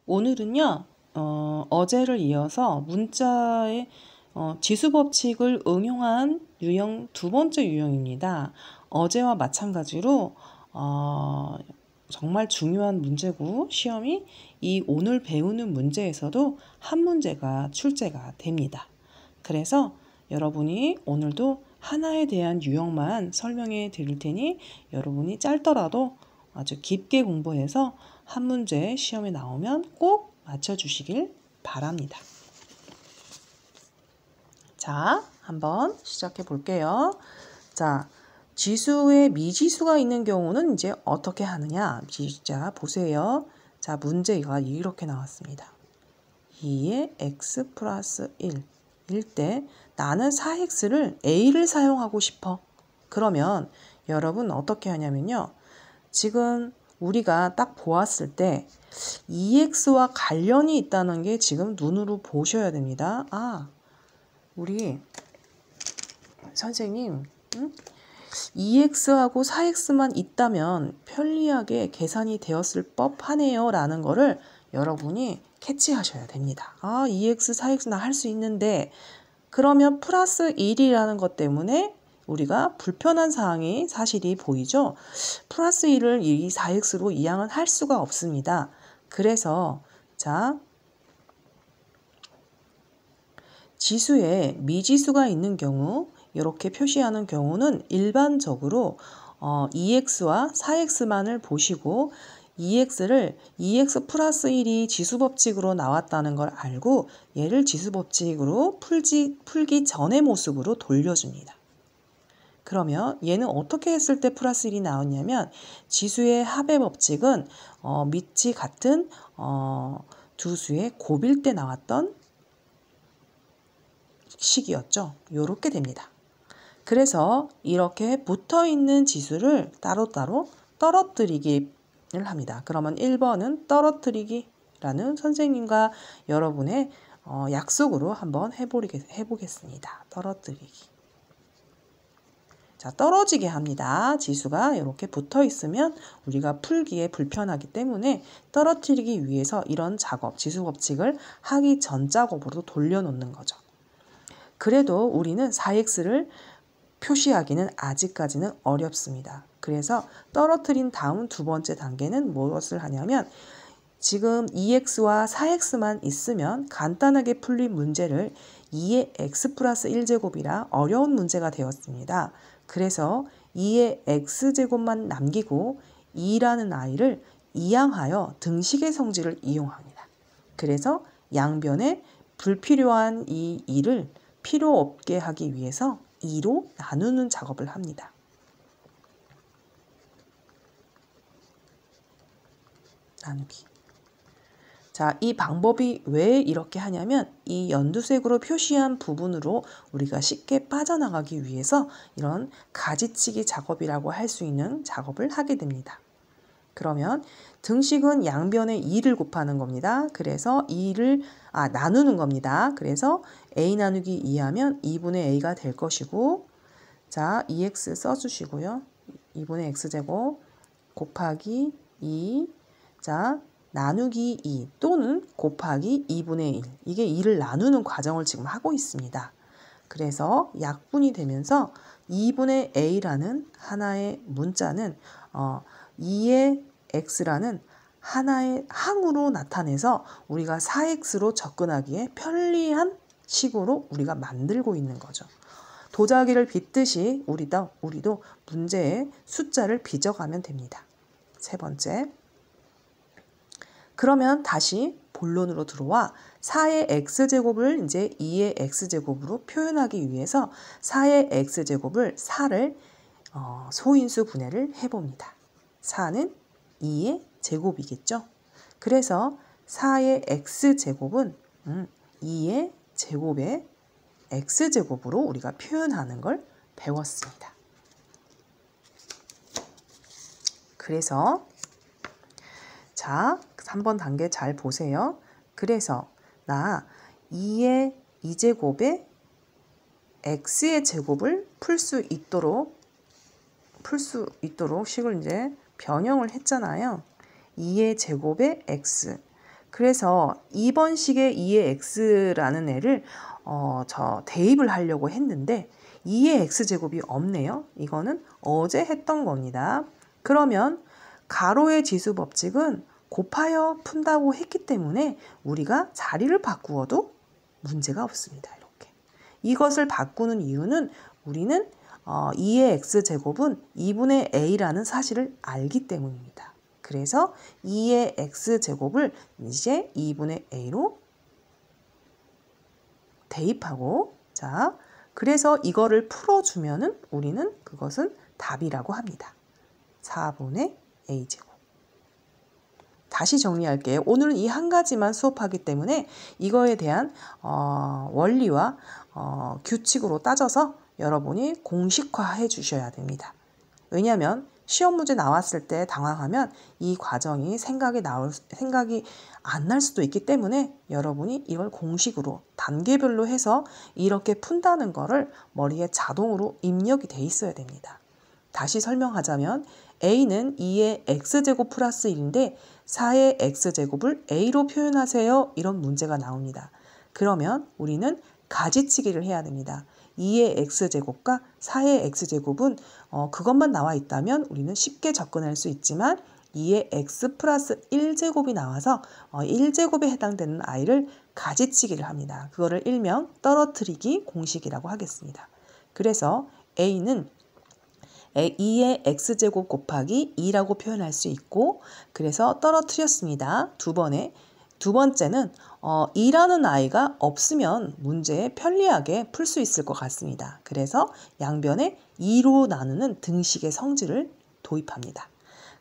오늘은요, 어제를 이어서 문자의 지수 법칙을 응용한 유형 두 번째 유형입니다. 어제와 마찬가지로 정말 중요한 문제고 시험이 이 오늘 배우는 문제에서도 한 문제가 출제가 됩니다. 그래서 여러분이 오늘도 하나에 대한 유형만 설명해 드릴 테니 여러분이 짧더라도 아주 깊게 공부해서 한 문제 시험에 나오면 꼭 맞춰주시길 바랍니다. 자, 한번 시작해 볼게요. 자, 지수에 미지수가 있는 경우는 이제 어떻게 하느냐? 자, 보세요. 자, 문제가 이렇게 나왔습니다. 2의 x 플러스 1일 때 나는 4x를 a를 사용하고 싶어. 그러면 여러분 어떻게 하냐면요. 지금 우리가 딱 보았을 때 2x와 관련이 있다는 게 지금 눈으로 보셔야 됩니다. 우리 선생님 2x하고 4x만 있다면 편리하게 계산이 되었을 법하네요 라는 거를 여러분이 캐치하셔야 됩니다. 2x, 4x 나 할 수 있는데 그러면 플러스 1이라는 것 때문에 우리가 불편한 사항이 사실이 보이죠. 플러스 1을 이 4x로 이항은 할 수가 없습니다. 그래서 자, 지수에 미지수가 있는 경우 이렇게 표시하는 경우는 일반적으로 2x와 4x만을 보시고 2x를 2x 플러스 1이 지수법칙으로 나왔다는 걸 알고 얘를 지수법칙으로 풀기 전의 모습으로 돌려줍니다. 그러면 얘는 어떻게 했을 때 플러스 1이 나왔냐면 지수의 합의 법칙은 밑이 같은 두 수의 곱일 때 나왔던 식이었죠. 요렇게 됩니다. 그래서 이렇게 붙어있는 지수를 따로따로 떨어뜨리기를 합니다. 그러면 1번은 떨어뜨리기라는 선생님과 여러분의 약속으로 한번 해보겠습니다. 떨어뜨리기. 자, 떨어지게 합니다. 지수가 이렇게 붙어 있으면 우리가 풀기에 불편하기 때문에 떨어뜨리기 위해서 이런 작업, 지수 법칙을 하기 전 작업으로 돌려놓는 거죠. 그래도 우리는 4x를 표시하기는 아직까지는 어렵습니다. 그래서 떨어뜨린 다음 두 번째 단계는 무엇을 하냐면 지금 2x와 4x만 있으면 간단하게 풀린 문제를 2의 x 플러스 1제곱이라 어려운 문제가 되었습니다. 그래서 2의 x제곱만 남기고 2라는 아이를 이항하여 등식의 성질을 이용합니다. 그래서 양변에 불필요한 이 2를 필요 없게 하기 위해서 2로 나누는 작업을 합니다. 나누기. 자, 이 방법이 왜 이렇게 하냐면 이 연두색으로 표시한 부분으로 우리가 쉽게 빠져나가기 위해서 이런 가지치기 작업이라고 할 수 있는 작업을 하게 됩니다. 그러면 등식은 양변에 2를 곱하는 겁니다. 그래서 2를 나누는 겁니다. 그래서 a 나누기 2하면 2분의 a가 될 것이고 자, 2x 써주시고요. 2분의 x제곱 곱하기 2 자, 나누기 2 또는 곱하기 2분의 1 이게 2를 나누는 과정을 지금 하고 있습니다. 그래서 약분이 되면서 2분의 a라는 하나의 문자는 2의 x라는 하나의 항으로 나타내서 우리가 4x로 접근하기에 편리한 식으로 우리가 만들고 있는 거죠. 도자기를 빗듯이 우리도 문제에 숫자를 빚어가면 됩니다. 세 번째. 그러면 다시 본론으로 들어와 4의 x제곱을 이제 2의 x제곱으로 표현하기 위해서 4의 x제곱을 4를 소인수 분해를 해봅니다. 4는 2의 제곱이겠죠. 그래서 4의 x제곱은 2의 제곱의 x제곱으로 우리가 표현하는 걸 배웠습니다. 그래서 자, 3번 단계 잘 보세요. 그래서 나 2의 2제곱의 x의 제곱을 풀 수 있도록 식을 이제 변형을 했잖아요. 2의 제곱의 x 그래서 2번 식의 2의 x라는 애를 저 대입을 하려고 했는데 2의 x제곱이 없네요. 이거는 어제 했던 겁니다. 그러면 가로의 지수 법칙은 곱하여 푼다고 했기 때문에 우리가 자리를 바꾸어도 문제가 없습니다. 이렇게. 이것을 바꾸는 이유는 우리는 2의 x제곱은 2분의 a라는 사실을 알기 때문입니다. 그래서 2의 x제곱을 이제 2분의 a로 대입하고, 자, 그래서 이거를 풀어주면은 우리는 그것은 답이라고 합니다. 4분의 a제곱. 다시 정리할게요. 오늘은 이 한 가지만 수업하기 때문에 이거에 대한 원리와 규칙으로 따져서 여러분이 공식화해 주셔야 됩니다. 왜냐하면 시험 문제 나왔을 때 당황하면 이 과정이 생각이 안 날 수도 있기 때문에 여러분이 이걸 공식으로 단계별로 해서 이렇게 푼다는 거를 머리에 자동으로 입력이 돼 있어야 됩니다. 다시 설명하자면 a는 2의 x제곱 플러스 1인데 4의 x제곱을 a로 표현하세요. 이런 문제가 나옵니다. 그러면 우리는 가지치기를 해야 됩니다. 2의 x제곱과 4의 x제곱은 그것만 나와 있다면 우리는 쉽게 접근할 수 있지만 2의 x 플러스 1제곱이 나와서 1제곱에 해당되는 i를 가지치기를 합니다. 그거를 일명 떨어뜨리기 공식이라고 하겠습니다. 그래서 a는 2의 x제곱 곱하기 2라고 표현할 수 있고, 그래서 떨어뜨렸습니다. 두 번째는 2라는 i가 없으면 문제에 편리하게 풀 수 있을 것 같습니다. 그래서 양변에 2로 나누는 등식의 성질을 도입합니다.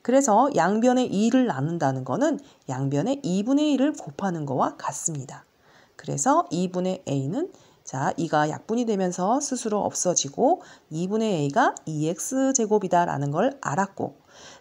그래서 양변에 2를 나눈다는 것은 양변에 2분의 1을 곱하는 것과 같습니다. 그래서 2분의 a는 자, 2가 약분이 되면서 스스로 없어지고 2분의 a가 2x제곱이다 라는 걸 알았고,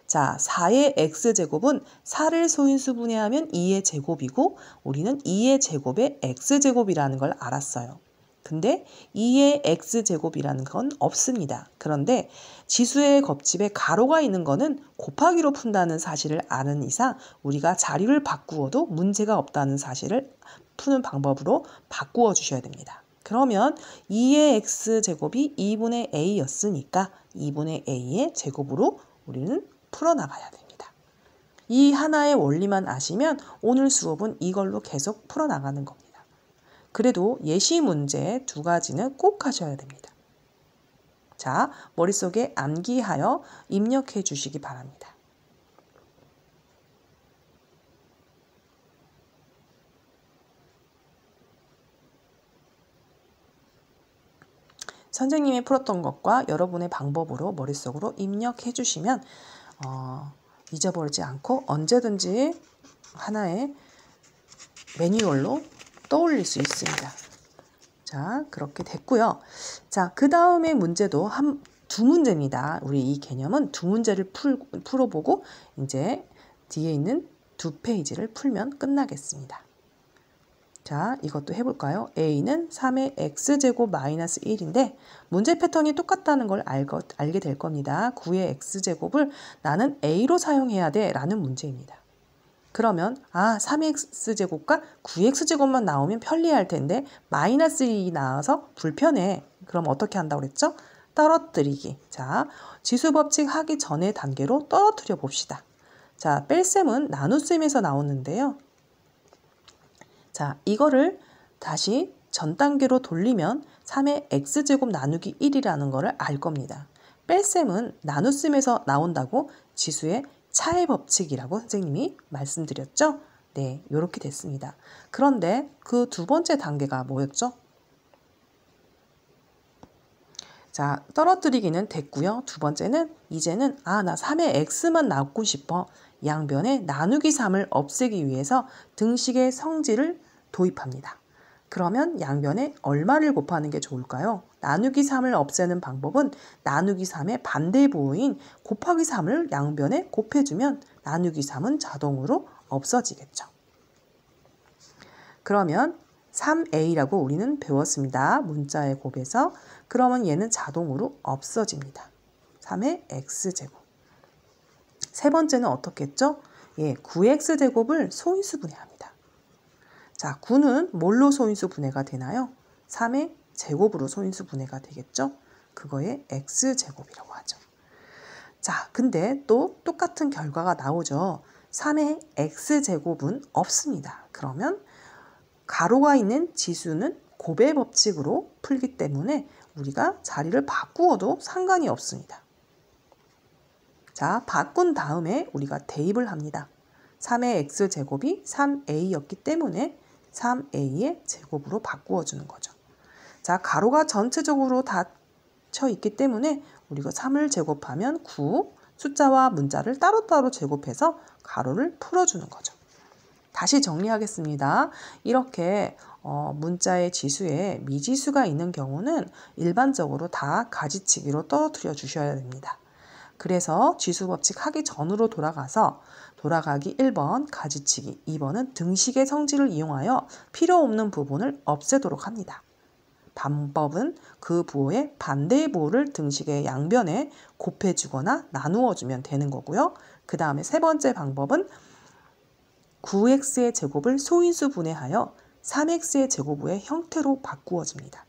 자, 4의 x제곱은 4를 소인수 분해하면 2의 제곱이고 우리는 2의 제곱에 x제곱이라는 걸 알았어요. 근데 2의 x제곱이라는 건 없습니다. 그런데 지수의 겉집에 가로가 있는 거는 곱하기로 푼다는 사실을 아는 이상 우리가 자리를 바꾸어도 문제가 없다는 사실을 푸는 방법으로 바꾸어 주셔야 됩니다. 그러면 2의 x제곱이 2분의 a였으니까 2분의 a의 제곱으로 우리는 풀어나가야 됩니다. 이 하나의 원리만 아시면 오늘 수업은 이걸로 계속 풀어나가는 겁니다. 그래도 예시 문제 두 가지는 꼭 하셔야 됩니다. 자, 머릿속에 암기하여 입력해 주시기 바랍니다. 선생님이 풀었던 것과 여러분의 방법으로 머릿속으로 입력해 주시면 잊어버리지 않고 언제든지 하나의 매뉴얼로 떠올릴 수 있습니다. 자, 그렇게 됐고요. 자, 그 다음에 문제도 두 문제입니다. 우리 이 개념은 두 문제를 풀어보고 이제 뒤에 있는 두 페이지를 풀면 끝나겠습니다. 자, 이것도 해볼까요? a는 3의 x제곱 마이너스 1인데 문제 패턴이 똑같다는 걸 알게 될 겁니다. 9의 x제곱을 나는 a로 사용해야 돼 라는 문제입니다. 그러면 3x제곱과 9x제곱만 나오면 편리할 텐데 마이너스 1이 나와서 불편해. 그럼 어떻게 한다고 그랬죠? 떨어뜨리기. 자, 지수법칙 하기 전의 단계로 떨어뜨려 봅시다. 자, 뺄셈은 나눗셈에서 나오는데요. 자, 이거를 다시 전 단계로 돌리면 3의 x제곱 나누기 1이라는 거를 알 겁니다. 뺄셈은 나눗셈에서 나온다고 지수의 차의 법칙이라고 선생님이 말씀드렸죠? 네, 이렇게 됐습니다. 그런데 그 두 번째 단계가 뭐였죠? 자, 떨어뜨리기는 됐고요. 두 번째는 이제는 나 3의 x만 낳고 싶어. 양변에 나누기 3을 없애기 위해서 등식의 성질을 도입합니다. 그러면 양변에 얼마를 곱하는 게 좋을까요? 나누기 3을 없애는 방법은 나누기 3의 반대부호인 곱하기 3을 양변에 곱해주면 나누기 3은 자동으로 없어지겠죠. 그러면 3a라고 우리는 배웠습니다. 문자의 곱에서. 그러면 얘는 자동으로 없어집니다. 3의 x제곱. 세 번째는 어떻게 했죠? 9x제곱을 소인수 분해합니다. 자, 9는 뭘로 소인수 분해가 되나요? 3의 제곱으로 소인수 분해가 되겠죠? 그거의 x제곱이라고 하죠. 자, 근데 또 똑같은 결과가 나오죠. 3의 x제곱은 없습니다. 그러면 가로가 있는 지수는 곱의 법칙으로 풀기 때문에 우리가 자리를 바꾸어도 상관이 없습니다. 자, 바꾼 다음에 우리가 대입을 합니다. 3의 x제곱이 3a였기 때문에 3a의 제곱으로 바꾸어주는 거죠. 자, 가로가 전체적으로 닫혀 있기 때문에 우리가 3을 제곱하면 9, 숫자와 문자를 따로따로 제곱해서 가로를 풀어주는 거죠. 다시 정리하겠습니다. 이렇게 문자의 지수에 미지수가 있는 경우는 일반적으로 다 가지치기로 떨어뜨려 주셔야 됩니다. 그래서 지수 법칙 하기 전으로 돌아가기 1번 가지치기, 2번은 등식의 성질을 이용하여 필요 없는 부분을 없애도록 합니다. 방법은 그 부호의 반대의 부호를 등식의 양변에 곱해주거나 나누어주면 되는 거고요. 그 다음에 세 번째 방법은 9x의 제곱을 소인수 분해하여 3x의 제곱의 형태로 바꾸어줍니다.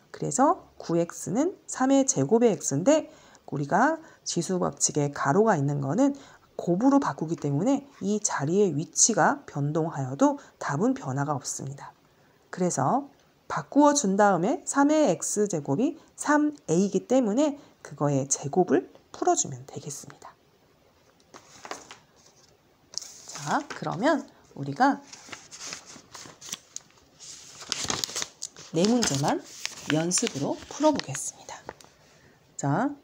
그래서 9x는 3의 제곱의 x인데 우리가 지수 법칙에 가로가 있는 거는 곱으로 바꾸기 때문에 이 자리의 위치가 변동하여도 답은 변화가 없습니다. 그래서 바꾸어 준 다음에 3의 x제곱이 3a이기 때문에 그거의 제곱을 풀어주면 되겠습니다. 자, 그러면 우리가 네 문제만 연습으로 풀어보겠습니다. 자,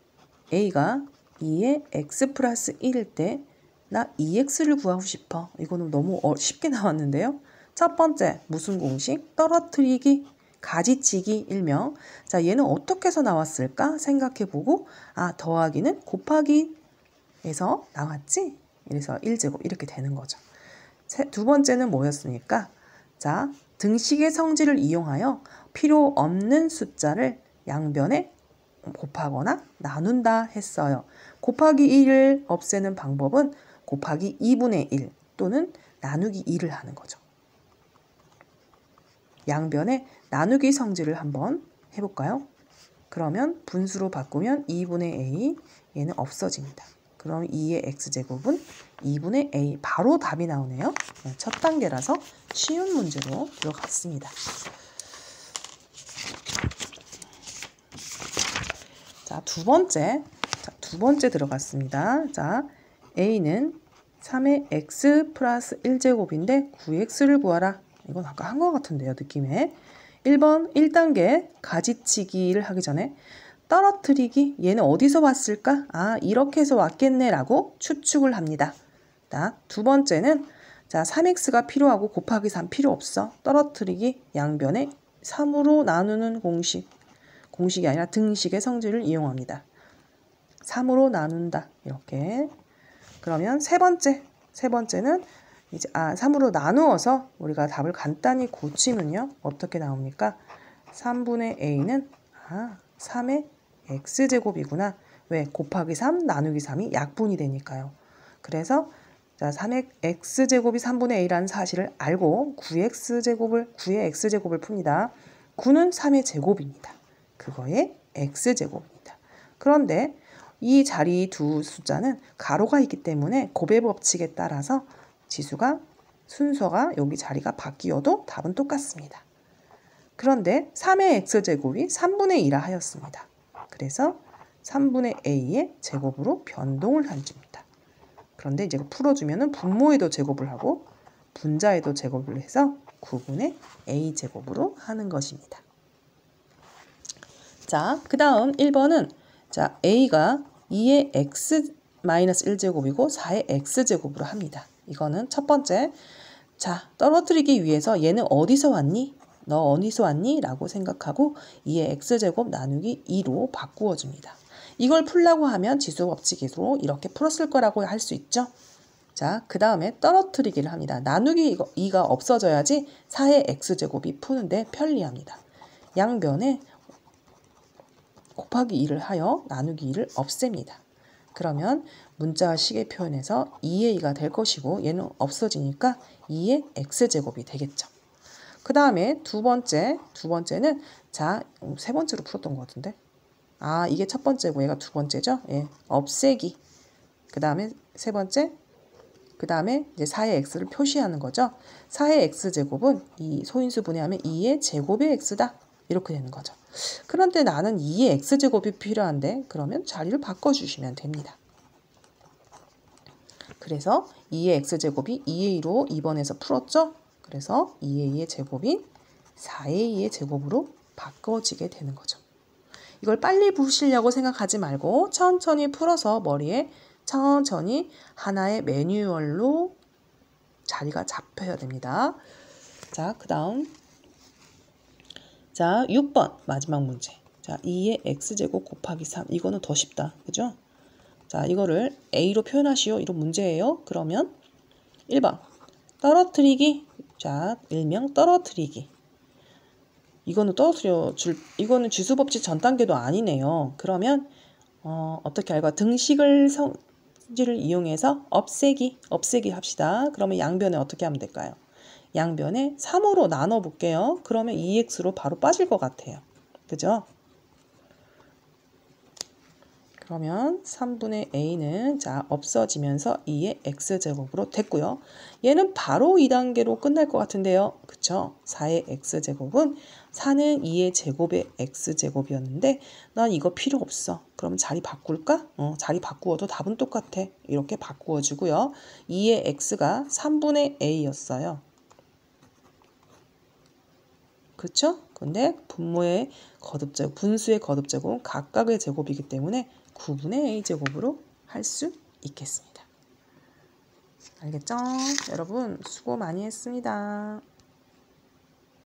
a가 2의 x 플러스 1일 때 나 2x를 구하고 싶어. 이거는 너무 쉽게 나왔는데요. 첫 번째, 무슨 공식? 떨어뜨리기, 가지치기 일명. 자, 얘는 어떻게 해서 나왔을까 생각해보고, 더하기는 곱하기에서 나왔지? 그래서 1제곱 이렇게 되는 거죠. 두 번째는 뭐였습니까? 자, 등식의 성질을 이용하여 필요 없는 숫자를 양변에 곱하거나 나눈다 했어요. 곱하기 1을 없애는 방법은 곱하기 2분의 1 또는 나누기 2를 하는 거죠. 양변에 나누기 성질을 한번 해볼까요? 그러면 분수로 바꾸면 2분의 a, 얘는 없어집니다. 그럼 2의 x제곱은 2분의 a, 바로 답이 나오네요. 첫 단계라서 쉬운 문제로 들어갔습니다. 자, 두 번째 들어갔습니다. 자, a는 3의 x 플러스 1제곱인데 9x를 구하라. 이건 아까 한 것 같은데요, 느낌에. 1번 1단계 가지치기를 하기 전에 떨어뜨리기, 얘는 어디서 왔을까? 이렇게 해서 왔겠네 라고 추측을 합니다. 자, 두 번째는 자, 3x가 필요하고 곱하기 3 필요 없어. 떨어뜨리기, 양변에 3으로 나누는 공식이 아니라 등식의 성질을 이용합니다. 3으로 나눈다. 이렇게. 그러면 세 번째는 이제 3으로 나누어서 우리가 답을 간단히 고치면요. 어떻게 나옵니까? 3분의 a는 3의 x제곱이구나. 왜? 곱하기 3 나누기 3이 약분이 되니까요. 그래서 자, 3의 x제곱이 3분의 a라는 사실을 알고 9의 x제곱을 풉니다. 9는 3의 제곱입니다. 그거의 x제곱입니다. 그런데 이 자리 두 숫자는 가로가 있기 때문에 곱의 법칙에 따라서 순서가 여기 자리가 바뀌어도 답은 똑같습니다. 그런데 3의 x제곱이 3분의 2라 하였습니다. 그래서 3분의 a의 제곱으로 변동을 해줍니다. 그런데 이제 풀어주면 분모에도 제곱을 하고 분자에도 제곱을 해서 9분의 a 제곱으로 하는 것입니다. 자, 그 다음 1번은 자, a가 2의 x-1제곱이고 4의 x제곱으로 합니다. 이거는 첫 번째. 자, 떨어뜨리기 위해서 얘는 어디서 왔니? 너 어디서 왔니? 라고 생각하고 2의 x제곱 나누기 2로 바꾸어 줍니다. 이걸 풀라고 하면 지수 법칙으로 이렇게 풀었을 거라고 할 수 있죠. 자, 그 다음에 떨어뜨리기를 합니다. 나누기 2가 없어져야지 4의 x제곱이 푸는데 편리합니다. 양변에 곱하기 2를 하여 나누기 2를 없앱니다. 그러면 문자와 식의 표현에서 2의 2가 될 것이고 얘는 없어지니까 2의 x제곱이 되겠죠. 그 다음에 두 번째는 자, 세 번째로 풀었던 것 같은데. 아, 이게 첫 번째고 얘가 두 번째죠. 예, 없애기. 그 다음에 세 번째, 그 다음에 이제 4의 x를 표시하는 거죠. 4의 x제곱은 이 소인수 분해하면 2의 제곱의 x다. 이렇게 되는 거죠. 그런데 나는 2의 x제곱이 필요한데 그러면 자리를 바꿔주시면 됩니다. 그래서 2의 x제곱이 2의 2로 2번에서 풀었죠. 그래서 2의 2의 제곱인 4의 2의 제곱으로 바꿔지게 되는 거죠. 이걸 빨리 푸시려고 생각하지 말고 천천히 풀어서 머리에 천천히 하나의 매뉴얼로 자리가 잡혀야 됩니다. 자, 그 다음 자, 6번 마지막 문제. 자, 2의 x제곱 곱하기 3. 이거는 더 쉽다. 그죠? 자, 이거를 a로 표현하시오. 이런 문제예요. 그러면 1번 떨어뜨리기. 자, 일명 떨어뜨리기. 이거는 이거는 지수법칙 전 단계도 아니네요. 그러면 어떻게 할까? 등식을 성질을 이용해서 없애기 합시다. 그러면 양변에 어떻게 하면 될까요? 양변에 3으로 나눠 볼게요. 그러면 2x로 바로 빠질 것 같아요. 그죠? 그러면 3분의 a는 자 없어지면서 2의 x제곱으로 됐고요. 얘는 바로 2단계로 끝날 것 같은데요. 그쵸? 4의 x제곱은 4는 2의 제곱의 x제곱이었는데 난 이거 필요 없어. 그럼 자리 바꿀까? 자리 바꾸어도 답은 똑같아. 이렇게 바꾸어주고요. 2의 x가 3분의 a였어요. 그쵸? 근데 분수의 거듭제곱은 각각의 제곱이기 때문에 9분의 a제곱으로 할 수 있겠습니다. 알겠죠? 여러분 수고 많이 했습니다.